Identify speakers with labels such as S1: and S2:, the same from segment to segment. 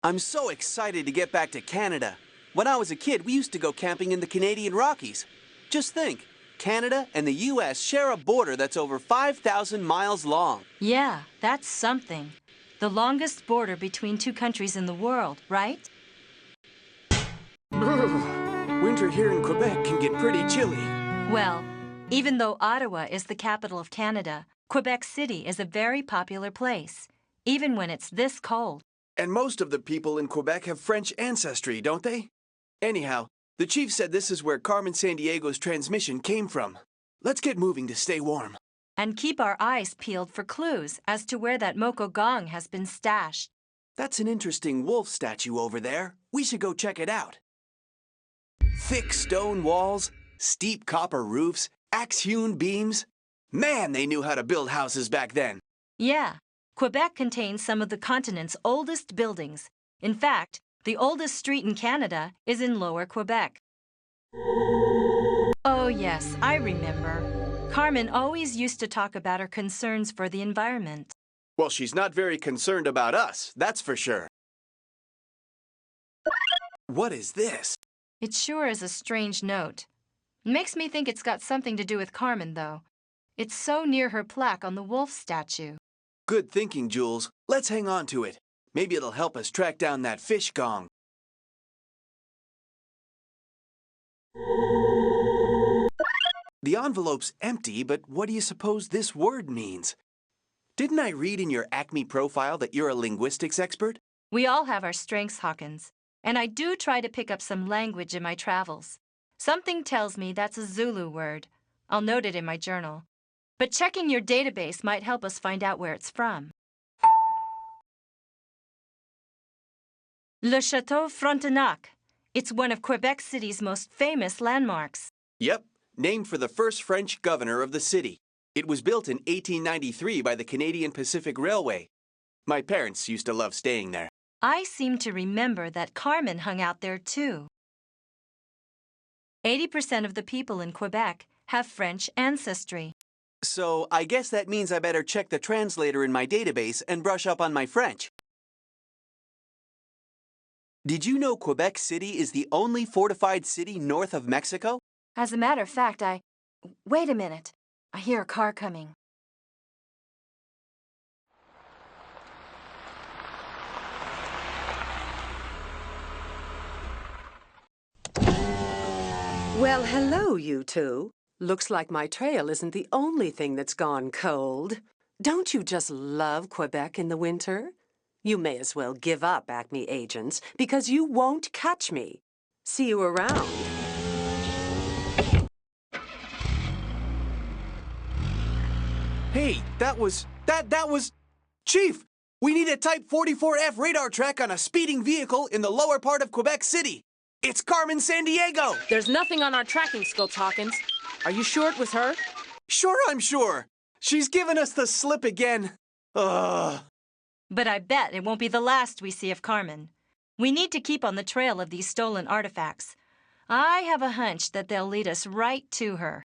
S1: I'm so excited to get back to Canada. When I was a kid, we used to go camping in the Canadian Rockies. Just think, Canada and the U.S. share a border that's over 5,000 miles long.
S2: Yeah, that's something. The longest border between two countries in the world, right?
S1: Winter here in Quebec can get pretty chilly.
S2: Well, even though Ottawa is the capital of Canada, Quebec City is a very popular place, even when it's this cold.
S1: And most of the people in Quebec have French ancestry, don't they? Anyhow, the chief said this is where Carmen Sandiego's transmission came from. Let's get moving to stay warm.
S2: And keep our eyes peeled for clues as to where that Moco gong has been stashed.
S1: That's an interesting wolf statue over there. We should go check it out. Thick stone walls, steep copper roofs, axe-hewn beams. Man, they knew how to build houses back then.
S2: Yeah, Quebec contains some of the continent's oldest buildings. In fact, the oldest street in Canada is in Lower Quebec. Oh yes, I remember. Carmen always used to talk about her concerns for the environment.
S1: Well, she's not very concerned about us, that's for sure. What is this?
S2: It sure is a strange note. Makes me think it's got something to do with Carmen, though. It's so near her plaque on the wolf statue.
S1: Good thinking, Jules. Let's hang on to it. Maybe it'll help us track down that fish gong. The envelope's empty, but what do you suppose this word means? Didn't I read in your Acme profile that you're a linguistics expert?
S2: We all have our strengths, Hawkins, and I do try to pick up some language in my travels. Something tells me that's a Zulu word. I'll note it in my journal. But checking your database might help us find out where it's from. Le Château Frontenac. It's one of Quebec City's most famous landmarks.
S1: Yep, named for the first French governor of the city. It was built in 1893 by the Canadian Pacific Railway. My parents used to love staying there.
S2: I seem to remember that Carmen hung out there too. 80% of the people in Quebec have French ancestry.
S1: So I guess that means I better check the translator in my database and brush up on my French. Did you know Quebec City is the only fortified city north of Mexico?
S2: As a matter of fact, Wait a minute. I hear a car coming.
S3: Well, hello, you two. Looks like my trail isn't the only thing that's gone cold. Don't you just love Quebec in the winter? You may as well give up, Acme agents, because you won't catch me. See you around.
S1: Hey, that was... Chief! We need a Type 44F radar track on a speeding vehicle in the lower part of Quebec City. It's Carmen Sandiego!
S4: There's nothing on our tracking scope, Hawkins. Are you sure it was her?
S1: Sure, I'm sure. She's given us the slip again. Ugh.
S2: But I bet it won't be the last we see of Carmen. We need to keep on the trail of these stolen artifacts. I have a hunch that they'll lead us right to her.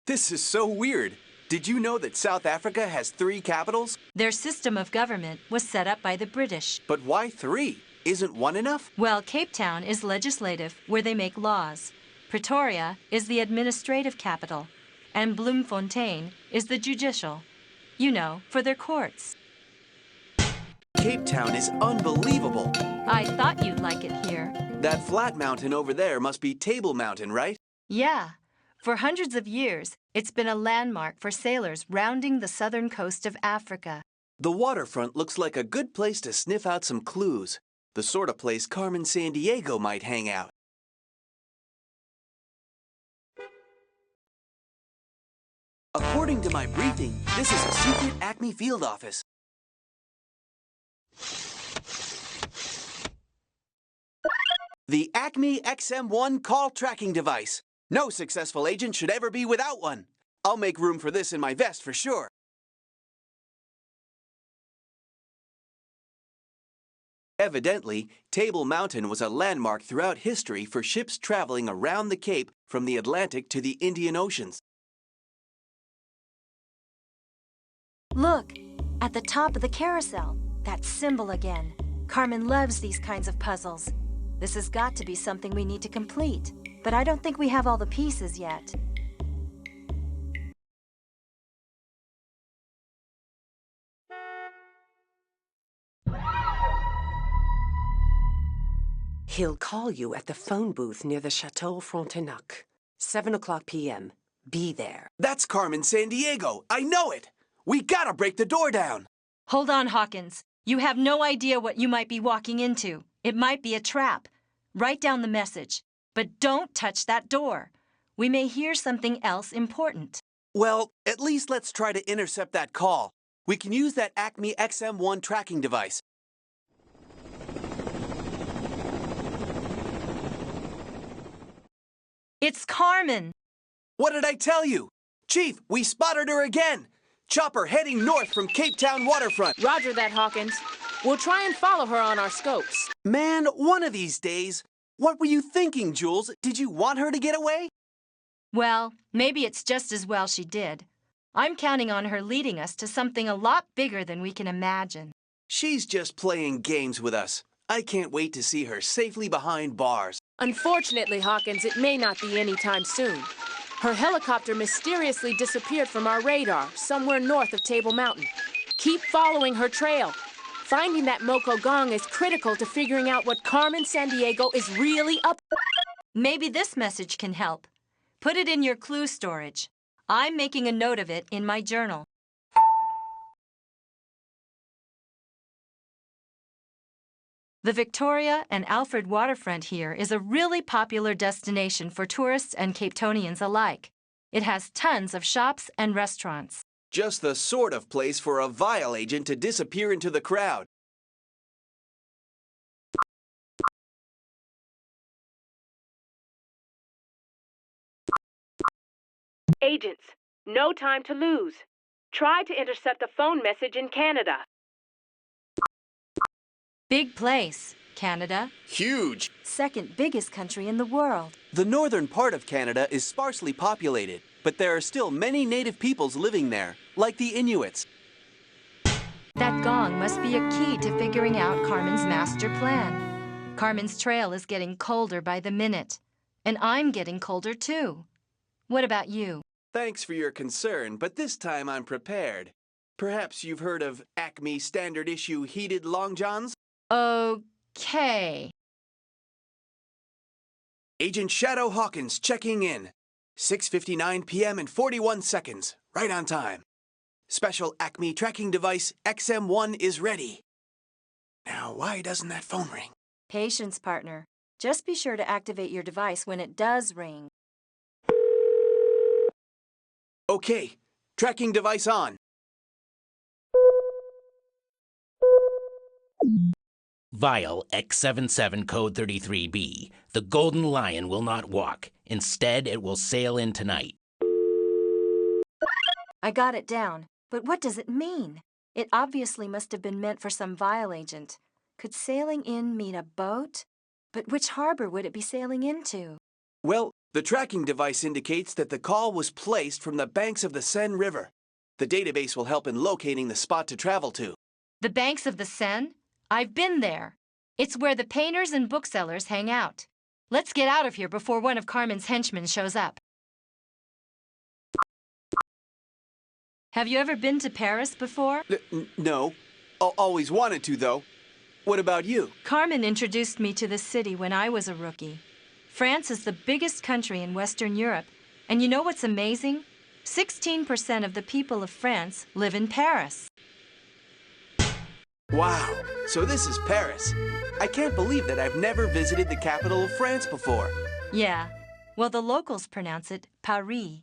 S1: This is so weird. Did you know that South Africa has 3 capitals?
S2: Their system of government was set up by the British.
S1: But why 3? Isn't 1 enough?
S2: Well, Cape Town is legislative, where they make laws. Pretoria is the administrative capital. And Bloemfontein is the judicial. You know, for their courts.
S1: Cape Town is unbelievable.
S2: I thought you'd like it here.
S1: That flat mountain over there must be Table Mountain, right?
S2: Yeah. For hundreds of years, it's been a landmark for sailors rounding the southern coast of Africa.
S1: The waterfront looks like a good place to sniff out some clues. The sort of place Carmen Sandiego might hang out. According to my briefing, this is a secret Acme field office. The Acme XM1 call tracking device. No successful agent should ever be without one. I'll make room for this in my vest for sure. Evidently, Table Mountain was a landmark throughout history for ships traveling around the Cape from the Atlantic to the Indian Oceans.
S2: Look, at the top of the carousel, that symbol again. Carmen loves these kinds of puzzles. This has got to be something we need to complete, but I don't think we have all the pieces yet.
S3: He'll call you at the phone booth near the Chateau Frontenac. 7:00 p.m. Be there.
S1: That's Carmen Sandiego. I know it. We gotta break the door down.
S2: Hold on, Hawkins. You have no idea what you might be walking into. It might be a trap. Write down the message, but don't touch that door. We may hear something else important.
S1: Well, at least let's try to intercept that call. We can use that Acme XM1 tracking device.
S2: It's Carmen!
S1: What did I tell you? Chief, we spotted her again. Chopper heading north from Cape Town waterfront.
S4: Roger that, Hawkins. We'll try and follow her on our scopes.
S1: Man, one of these days. What were you thinking, Jules? Did you want her to get away?
S2: Well, maybe it's just as well she did. I'm counting on her leading us to something a lot bigger than we can imagine.
S1: She's just playing games with us. I can't wait to see her safely behind bars.
S4: Unfortunately, Hawkins, it may not be anytime soon. Her helicopter mysteriously disappeared from our radar somewhere north of Table Mountain. Keep following her trail. Finding that Moco gong is critical to figuring out what Carmen Sandiego is really up.
S2: Maybe this message can help. Put it in your clue storage. I'm making a note of it in my journal. The Victoria and Alfred waterfront here is a really popular destination for tourists and Capetonians alike. It has tons of shops and restaurants.
S1: Just the sort of place for a vile agent to disappear into the crowd.
S4: Agents, no time to lose. Try to intercept a phone message in Canada.
S2: Big place, Canada.
S1: Huge.
S2: Second biggest country in the world.
S1: The northern part of Canada is sparsely populated, but there are still many native peoples living there, like the Inuits.
S2: That gong must be a key to figuring out Carmen's master plan. Carmen's trail is getting colder by the minute, and I'm getting colder too. What about you?
S1: Thanks for your concern, but this time I'm prepared. Perhaps you've heard of Acme Standard Issue Heated Long Johns?
S2: Okay.
S1: Agent Shadow Hawkins checking in. 6:59 p.m. and 41 seconds. Right on time. Special Acme tracking device XM1 is ready. Now, why doesn't that phone ring?
S2: Patience, partner. Just be sure to activate your device when it does ring.
S1: Okay, tracking device on.
S5: Vial X77 code 33B. The Golden Lion will not walk. Instead, it will sail in tonight.
S2: I got it down, but what does it mean? It obviously must have been meant for some vile agent. Could sailing in mean a boat? But which harbor would it be sailing into?
S1: Well, the tracking device indicates that the call was placed from the banks of the Seine River. The database will help in locating the spot to travel to.
S2: The banks of the Seine? I've been there. It's where the painters and booksellers hang out. Let's get out of here before one of Carmen's henchmen shows up. Have you ever been to Paris before?
S1: No. Always wanted to, though. What about you?
S2: Carmen introduced me to the city when I was a rookie. France is the biggest country in Western Europe. And you know what's amazing? 16% of the people of France live in Paris.
S1: Wow, so this is Paris. I can't believe that I've never visited the capital of France before.
S2: Yeah, well, the locals pronounce it Paris.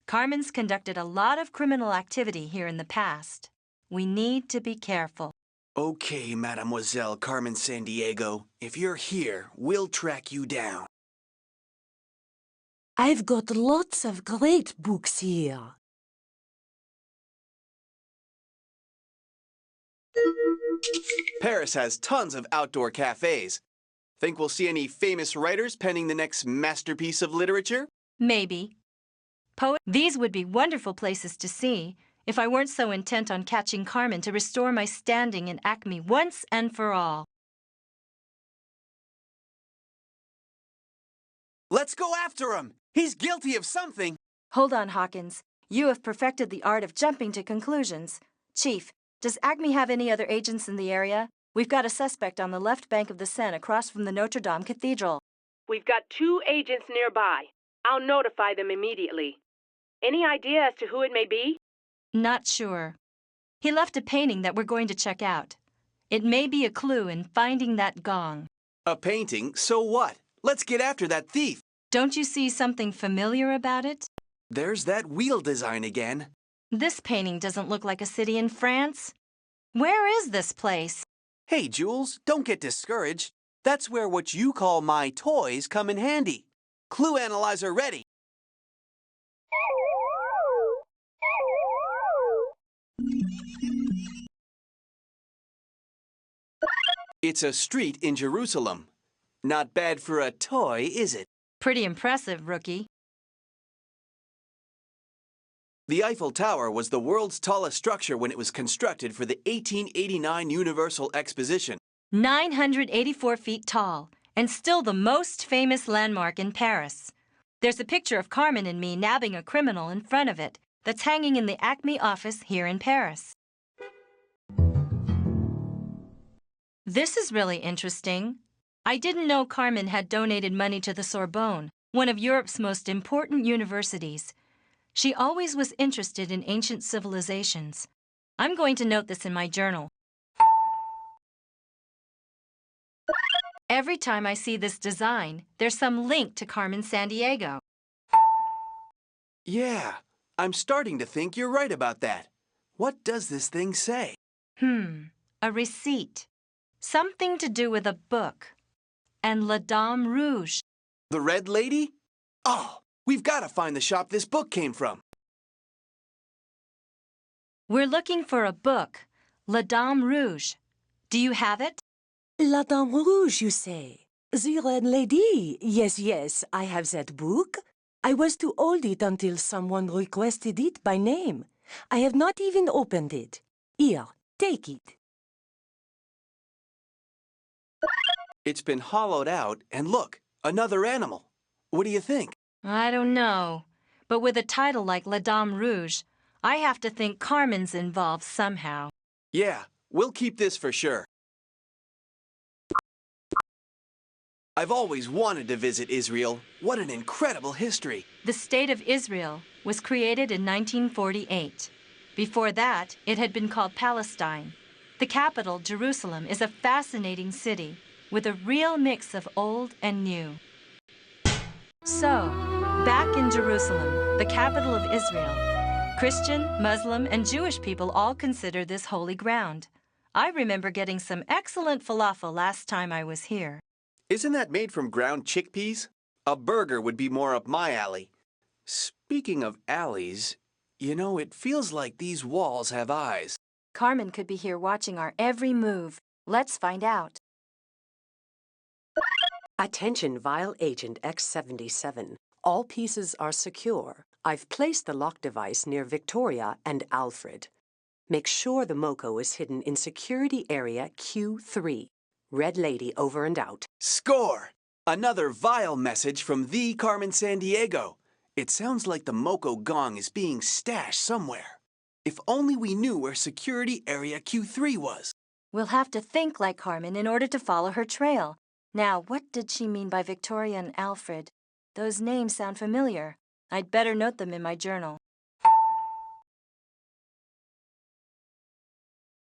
S2: Carmen's conducted a lot of criminal activity here in the past. We need to be careful.
S1: Okay, Mademoiselle Carmen Sandiego. If you're here, we'll track you down.
S3: I've got lots of great books here.
S1: Paris has tons of outdoor cafes. Think we'll see any famous writers penning the next masterpiece of literature?
S2: Maybe. These would be wonderful places to see if I weren't so intent on catching Carmen to restore my standing in Acme once and for all.
S1: Let's go after him! He's guilty of something!
S2: Hold on, Hawkins. You have perfected the art of jumping to conclusions. Chief, does Acme have any other agents in the area? We've got a suspect on the left bank of the Seine across from the Notre Dame Cathedral.
S4: We've got 2 agents nearby. I'll notify them immediately. Any idea as to who it may be?
S2: Not sure. He left a painting that we're going to check out. It may be a clue in finding that gong.
S1: A painting? So what? Let's get after that thief!
S2: Don't you see something familiar about it?
S1: There's that wheel design again.
S2: This painting doesn't look like a city in France. Where is this place?
S1: Hey, Jules, don't get discouraged. That's where what you call my toys come in handy. Clue analyzer ready. It's a street in Jerusalem. Not bad for a toy, is it?
S2: Pretty impressive, rookie.
S1: The Eiffel Tower was the world's tallest structure when it was constructed for the 1889 Universal Exposition.
S2: 984 feet tall, and still the most famous landmark in Paris. There's a picture of Carmen and me nabbing a criminal in front of it that's hanging in the Acme office here in Paris. This is really interesting. I didn't know Carmen had donated money to the Sorbonne, one of Europe's most important universities. She always was interested in ancient civilizations. I'm going to note this in my journal. Every time I see this design, there's some link to Carmen Sandiego.
S1: Yeah, I'm starting to think you're right about that. What does this thing say?
S2: A receipt. Something to do with a book. And La Dame Rouge.
S1: The Red Lady? Oh, we've got to find the shop this book came from.
S2: We're looking for a book, La Dame Rouge. Do you have it?
S3: La Dame Rouge, you say? The Red Lady? Yes, yes, I have that book. I was to hold it until someone requested it by name. I have not even opened it. Here, take it.
S1: It's been hollowed out, and look, another animal. What do you think?
S2: I don't know. But with a title like La Dame Rouge, I have to think Carmen's involved somehow.
S1: Yeah, we'll keep this for sure. I've always wanted to visit Israel. What an incredible history.
S2: The State of Israel was created in 1948. Before that, it had been called Palestine. The capital, Jerusalem, is a fascinating city with a real mix of old and new. So, back in Jerusalem, the capital of Israel, Christian, Muslim, and Jewish people all consider this holy ground. I remember getting some excellent falafel last time I was here.
S1: Isn't that made from ground chickpeas? A burger would be more up my alley. Speaking of alleys, you know, it feels like these walls have eyes.
S2: Carmen could be here watching our every move. Let's find out.
S3: Attention, Vial Agent X77. All pieces are secure. I've placed the lock device near Victoria and Alfred. Make sure the Moco is hidden in security area Q3. Red Lady over and out.
S1: Score! Another vile message from the Carmen Sandiego. It sounds like the Moco gong is being stashed somewhere. If only we knew where security area Q3 was.
S2: We'll have to think like Carmen in order to follow her trail. Now, what did she mean by Victoria and Alfred? Those names sound familiar. I'd better note them in my journal.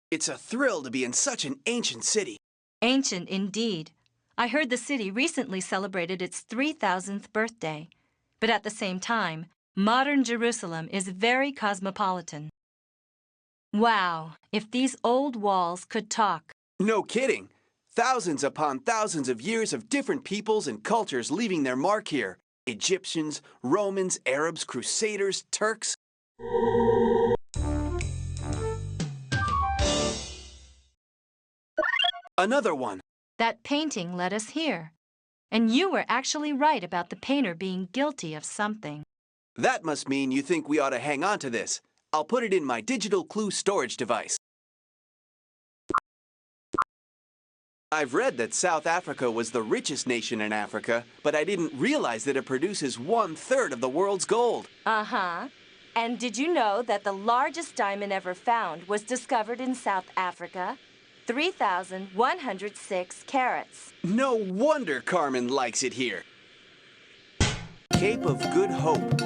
S1: It's a thrill to be in such an ancient city.
S2: Ancient indeed. I heard the city recently celebrated its 3,000th birthday. But at the same time, modern Jerusalem is very cosmopolitan. Wow, if these old walls could talk.
S1: No kidding. Thousands upon thousands of years of different peoples and cultures leaving their mark here. Egyptians, Romans, Arabs, Crusaders, Turks. Another one.
S2: That painting led us here. And you were actually right about the painter being guilty of something.
S1: That must mean you think we ought to hang on to this. I'll put it in my digital clue storage device. I've read that South Africa was the richest nation in Africa, but I didn't realize that it produces 1/3 of the world's gold.
S2: Uh-huh. And did you know that the largest diamond ever found was discovered in South Africa? 3,106 carats.
S1: No wonder Carmen likes it here. Cape of Good Hope.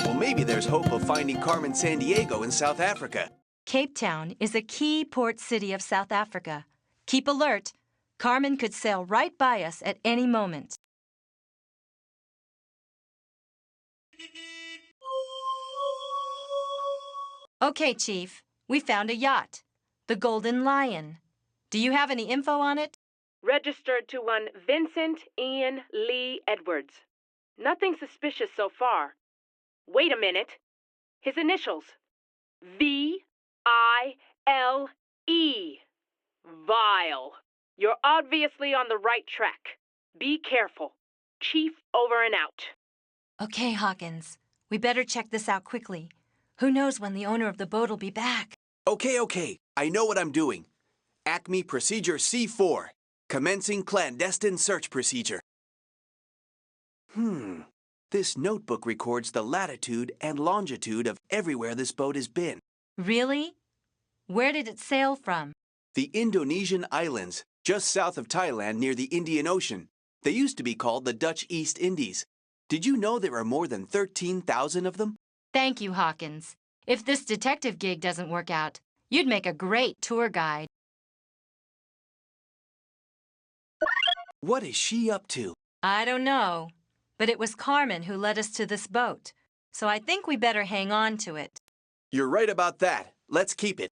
S1: Well, maybe there's hope of finding Carmen Sandiego in South Africa.
S2: Cape Town is a key port city of South Africa. Keep alert. Carmen could sail right by us at any moment. Okay, Chief. We found a yacht. The Golden Lion. Do you have any info on it?
S4: Registered to one Vincent Ian Lee Edwards. Nothing suspicious so far. Wait a minute. His initials. V-I-L-E. Vile. You're obviously on the right track. Be careful. Chief over and out.
S2: Okay, Hawkins. We better check this out quickly. Who knows when the owner of the boat will be back?
S1: Okay. I know what I'm doing. Acme Procedure C4. Commencing clandestine search procedure. This notebook records the latitude and longitude of everywhere this boat has been.
S2: Really? Where did it sail from?
S1: The Indonesian islands, just south of Thailand near the Indian Ocean. They used to be called the Dutch East Indies. Did you know there are more than 13,000 of them?
S2: Thank you, Hawkins. If this detective gig doesn't work out, you'd make a great tour guide.
S1: What is she up to?
S2: I don't know, but it was Carmen who led us to this boat, so I think we better hang on to it.
S1: You're right about that. Let's keep it.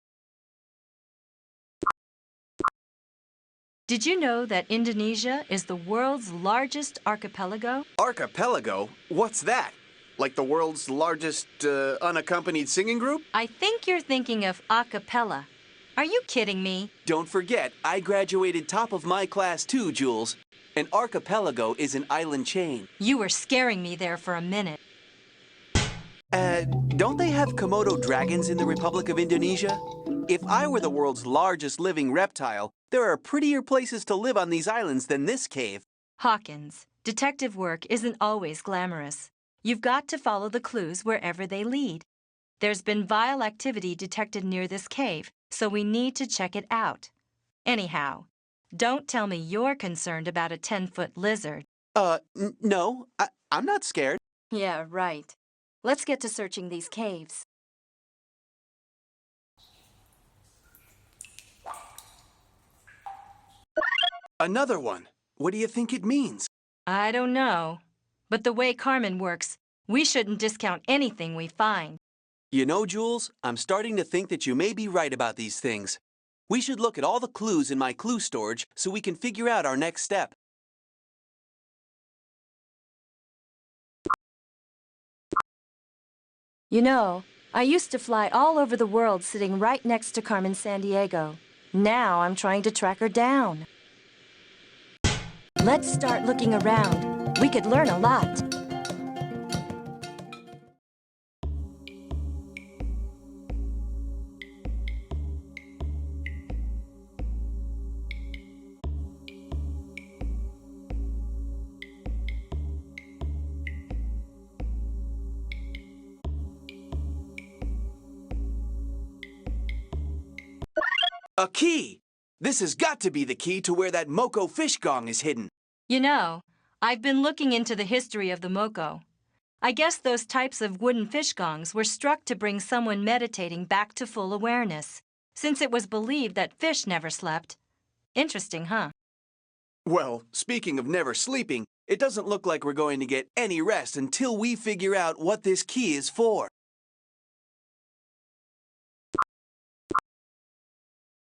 S2: Did you know that Indonesia is the world's largest archipelago?
S1: Archipelago? What's that? Like the world's largest unaccompanied singing group?
S2: I think you're thinking of a cappella. Are you kidding me?
S1: Don't forget, I graduated top of my class too, Jules. An archipelago is an island chain.
S2: You were scaring me there for a minute.
S1: Don't they have Komodo dragons in the Republic of Indonesia? If I were the world's largest living reptile, there are prettier places to live on these islands than this cave.
S2: Hawkins, detective work isn't always glamorous. You've got to follow the clues wherever they lead. There's been vile activity detected near this cave, so we need to check it out. Anyhow, don't tell me you're concerned about a 10-foot lizard.
S1: No, I'm not scared.
S2: Yeah, right. Let's get to searching these caves.
S1: Another one. What do you think it means?
S2: I don't know. But the way Carmen works, we shouldn't discount anything we find.
S1: You know, Jules, I'm starting to think that you may be right about these things. We should look at all the clues in my clue storage so we can figure out our next step.
S2: You know, I used to fly all over the world sitting right next to Carmen Sandiego. Now I'm trying to track her down. Let's start looking around. We could learn a lot.
S1: A key! This has got to be the key to where that Moco fish gong is hidden.
S2: You know, I've been looking into the history of the Moco. I guess those types of wooden fish gongs were struck to bring someone meditating back to full awareness, since it was believed that fish never slept. Interesting, huh?
S1: Well, speaking of never sleeping, it doesn't look like we're going to get any rest until we figure out what this key is for.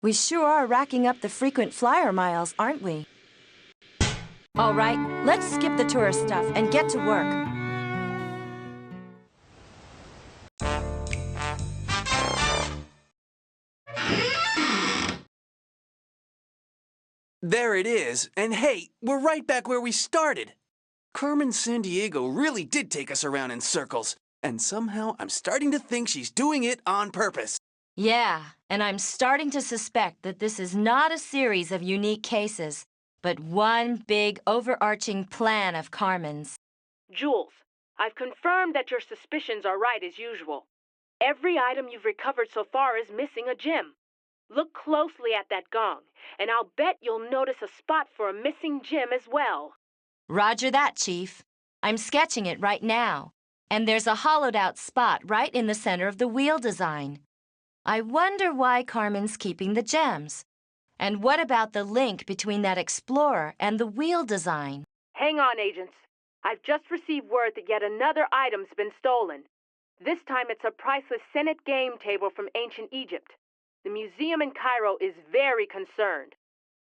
S2: We sure are racking up the frequent flyer miles, aren't we? All right, let's skip the tourist stuff and get to work.
S1: There it is, and hey, we're right back where we started. Carmen Sandiego really did take us around in circles, and somehow I'm starting to think she's doing it on purpose.
S2: Yeah, and I'm starting to suspect that this is not a series of unique cases, but one big overarching plan of Carmen's.
S4: Jules, I've confirmed that your suspicions are right as usual. Every item you've recovered so far is missing a gem. Look closely at that gong, and I'll bet you'll notice a spot for a missing gem as well.
S2: Roger that, Chief. I'm sketching it right now, and there's a hollowed-out spot right in the center of the wheel design. I wonder why Carmen's keeping the gems. And what about the link between that explorer and the wheel design?
S4: Hang on, agents. I've just received word that yet another item's been stolen. This time it's a priceless Senate game table from ancient Egypt. The museum in Cairo is very concerned.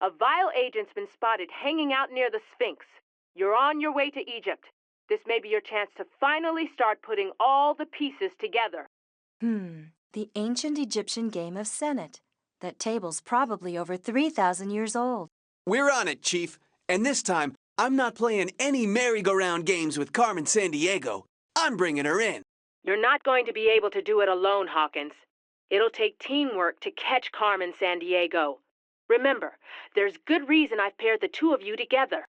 S4: A vile agent's been spotted hanging out near the Sphinx. You're on your way to Egypt. This may be your chance to finally start putting all the pieces together.
S2: The ancient Egyptian game of Senate. That table's probably over 3,000 years old.
S1: We're on it, Chief. And this time, I'm not playing any merry-go-round games with Carmen Sandiego. I'm bringing her in.
S4: You're not going to be able to do it alone, Hawkins. It'll take teamwork to catch Carmen Sandiego. Remember, there's good reason I've paired the two of you together.